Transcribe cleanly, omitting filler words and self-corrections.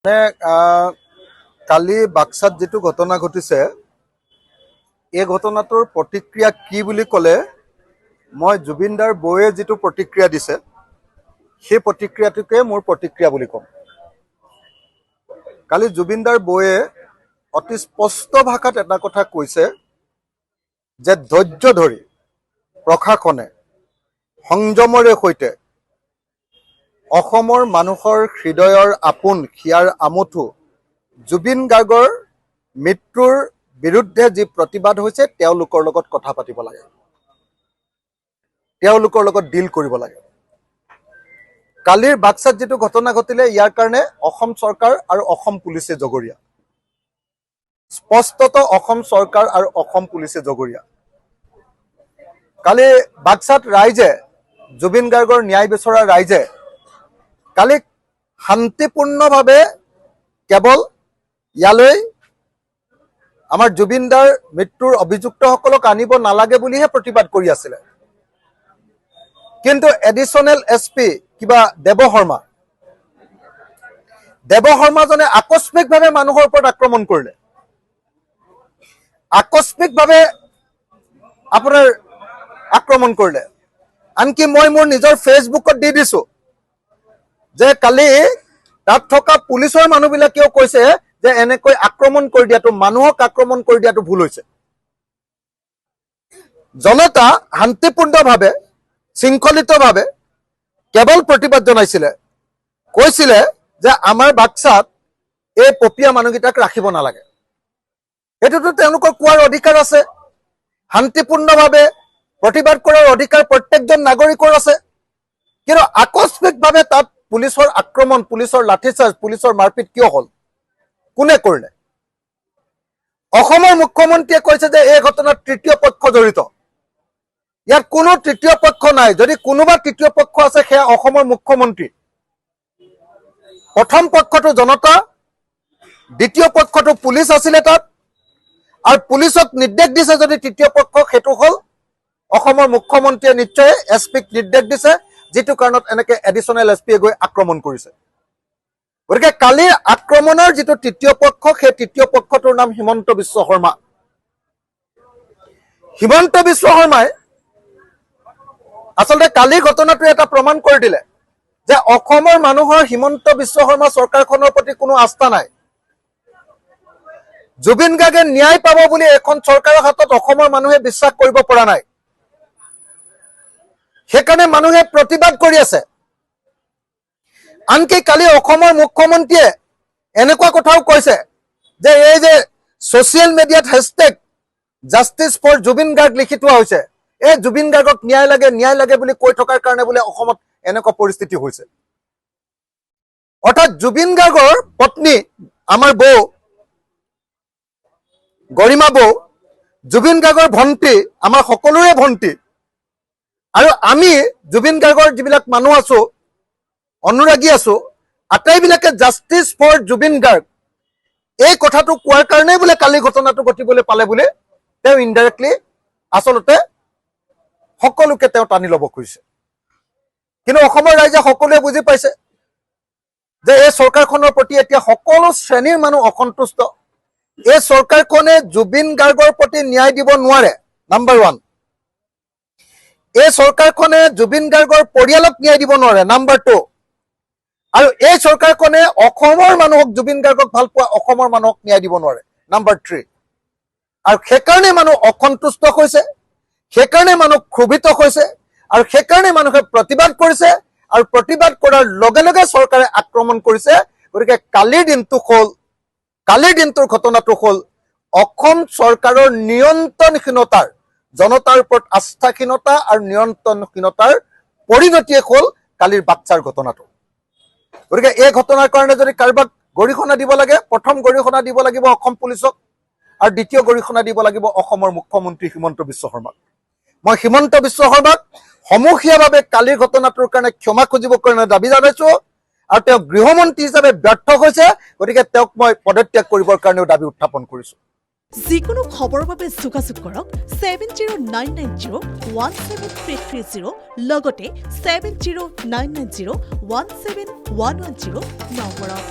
কালি বাক্সাত যেটো ঘটনা ঘটিছে এই ঘটনাটোৰ প্ৰতিক্ৰিয়া কি বুলি ক'লে মই জুবিনদাৰ বৌয়ে যেটো প্ৰতিক্ৰিয়া দিছে সেই প্ৰতিক্ৰিয়াটোকে মোৰ প্ৰতিক্ৰিয়া বুলি ক'ম। কালি জুবিনদাৰ বৌয়ে অতি স্পষ্ট ভাষাত এটা কথা কৈছে যে ধৈৰ্য ধৰি প্ৰশাসনে সংযমৰে সৈতে অসমৰ মানুহৰ হৃদয়ৰ আপোন হিয়াৰ আমঠু জুবিন গাৰ্গৰ মৃত্যুৰ বিৰুদ্ধে যি প্ৰতিবাদ হৈছে তেওঁলোকৰ লগত কথা পাতিব লাগে, তেওঁলোকৰ লগত ডিল কৰিব লাগে। কালিৰ বাক্সাত যেটো ঘটনা ঘটিলে ইয়াৰ কাৰণে অসম চৰকাৰ আৰু অসম পুলিচে জগৰীয়া, স্পষ্টত অসম চৰকাৰ আৰু অসম পুলিচে জগৰীয়া। কালি বাক্সাত ৰাইজে জুবিন গাৰ্গৰ ন্যায় বিচৰা ৰাইজে কালি শান্তিপূৰ্ণভাৱে কেৱল ইয়ালৈ আমাৰ জুবিনদাৰ মৃত্যুৰ অভিযুক্তসকলক আনিব নালাগে বুলিহে প্ৰতিবাদ কৰি আছিলে। কিন্তু এডিশনেল এছপি কিবা দেৱ শৰ্মাজনে আকস্মিকভাৱে মানুহৰ ওপৰত আক্ৰমণ কৰিলে, আকস্মিকভাৱে আপোনাৰ আক্ৰমণ কৰিলে। আনকি মই মোৰ নিজৰ ফেচবুকত দি দিছো যে কালি তাত থকা পুলিচৰ মানুহবিলাকেও কৈছে যে এনেকৈ আক্ৰমণ কৰি দিয়াটো, মানুহক আক্ৰমণ কৰি দিয়াটো ভুল হৈছে। জনতা শান্তিপূৰ্ণভাৱে শৃংখলিতভাৱে কেৱল প্ৰতিবাদ জনাইছিলে, কৈছিলে যে আমাৰ বাক্সাত এই পপীয়া মানুহকেইটাক ৰাখিব নালাগে। এইটোতো তেওঁলোকৰ কোৱাৰ অধিকাৰ আছে, শান্তিপূৰ্ণভাৱে প্ৰতিবাদ কৰাৰ অধিকাৰ প্ৰত্যেকজন নাগৰিকৰ আছে। কিন্তু আকস্মিকভাৱে তাত পুলিচৰ আক্ৰমণ, পুলিচৰ লাঠিচাৰ্জ, পুলিচৰ মাৰপিট কিয় হ'ল, কোনে কৰিলে? অসমৰ মুখ্যমন্ত্ৰীয়ে কৈছে যে এই ঘটনাত তৃতীয় পক্ষ জড়িত। ইয়াত কোনো তৃতীয় পক্ষ নাই। যদি কোনোবা তৃতীয় পক্ষ আছে সেয়া অসমৰ মুখ্যমন্ত্ৰী। প্ৰথম পক্ষটো জনতা, দ্বিতীয় পক্ষটো পুলিচ আছিলে তাত, আৰু পুলিচক নিৰ্দেশ দিছে যদি তৃতীয় পক্ষ, সেইটো হ'ল অসমৰ মুখ্যমন্ত্ৰীয়ে নিশ্চয় এছপিক নিৰ্দেশ দিছে, যিটো কাৰণত এনেকে এডিশনেল এছপিয়ে গৈ আক্ৰমণ কৰিছে। গতিকে কালিৰ আক্ৰমণৰ যিটো তৃতীয় পক্ষ, সেই তৃতীয় পক্ষটোৰ নাম হিমন্ত বিশ্ব শৰ্মা। হিমন্ত বিশ্ব শৰ্মাই আচলতে কালিৰ ঘটনাটোৱে এটা প্ৰমাণ কৰি দিলে যে অসমৰ মানুহৰ হিমন্ত বিশ্ব শৰ্মা চৰকাৰখনৰ প্ৰতি কোনো আস্থা নাই। জুবিন গাৰ্গে ন্যায় পাব বুলি এখন চৰকাৰৰ হাতত অসমৰ মানুহে বিশ্বাস কৰিব পৰা নাই। সেইকাৰণে মানুহে প্ৰতিবাদ কৰি আছে। আনকি কালি অসমৰ মুখ্যমন্ত্ৰীয়ে এনেকুৱা কথাও কৈছে যে এই যে ছ'চিয়েল মিডিয়াত hashtag justice for Zubeen Garg লিখি থোৱা হৈছে, এই জুবিন গাৰ্গক ন্যায় লাগে, ন্যায় লাগে বুলি কৈ থকাৰ কাৰণে বোলে অসমত এনেকুৱা পৰিস্থিতি হৈছে। অৰ্থাৎ জুবিন গাৰ্গৰ পত্নী আমাৰ বৌ গৰিমা বৌ, জুবিন গাৰ্গৰ ভণ্টি, আমাৰ সকলোৰে ভণ্টি, আৰু আমি জুবিন গাৰ্গৰ যিবিলাক মানুহ আছো, অনুৰাগী আছো, আটাইবিলাকে জাষ্টিছ ফৰ জুবিন গাৰ্গ এই কথাটো কোৱাৰ কাৰণেই বোলে কালি ঘটনাটো ঘটিবলৈ পালে বুলি তেওঁ ইনডাইৰেক্টলি আচলতে সকলোকে তেওঁ টানি ল'ব খুজিছে। কিন্তু অসমৰ ৰাইজে সকলোৱে বুজি পাইছে যে এই চৰকাৰখনৰ প্ৰতি এতিয়া সকলো শ্ৰেণীৰ মানুহ অসন্তুষ্ট। এই চৰকাৰখনে জুবিন গাৰ্গৰ প্ৰতি ন্যায় দিব নোৱাৰে, নাম্বাৰ 1। এই চৰকাৰখনে জুবিন গাৰ্গৰ পৰিয়ালক ন্যায় দিব নোৱাৰে, নাম্বাৰ 2। আৰু এই চৰকাৰখনে অসমৰ মানুহক, জুবিন গাৰ্গক ভাল পোৱা অসমৰ মানুহক ন্যায় দিব নোৱাৰে, নাম্বাৰ 3। আৰু সেইকাৰণে মানুহ অসন্তুষ্ট হৈছে, সেইকাৰণে মানুহ ক্ষোভিত হৈছে, আৰু সেইকাৰণে মানুহে প্ৰতিবাদ কৰিছে, আৰু প্ৰতিবাদ কৰাৰ লগে লগে চৰকাৰে আক্ৰমণ কৰিছে। গতিকে কালিৰ দিনটোৰ ঘটনাটো হ'ল অসম চৰকাৰৰ নিয়ন্ত্ৰণহীনতাৰ, জনতাৰ ওপৰত আস্থাহীনতা আৰু নিয়ন্ত্ৰণহীনতাৰ পৰিণতিয়ে হ'ল কালিৰ বাক্সাৰ ঘটনাটো। গতিকে এই ঘটনাৰ কাৰণে যদি কাৰোবাক গৰিহণা দিব লাগে, প্ৰথম গৰিহণা দিব লাগিব অসম পুলিচক, আৰু দ্বিতীয় গৰিহণা দিব লাগিব অসমৰ মুখ্যমন্ত্ৰী হিমন্ত বিশ্ব শৰ্মাক। মই হিমন্ত বিশ্ব শৰ্মাক সমূহীয়াভাৱে কালিৰ ঘটনাটোৰ কাৰণে ক্ষমা খুজিবৰ কাৰণে দাবী জনাইছো, আৰু তেওঁ গৃহমন্ত্ৰী হিচাপে ব্যৰ্থ হৈছে। গতিকে তেওঁক মই পদত্যাগ কৰিবৰ কাৰণেও দাবী উত্থাপন কৰিছো। যিকোনো খবৰৰ বাবে যোগাযোগ কৰক 7099017330 লগতে 7099017110 নম্বৰত।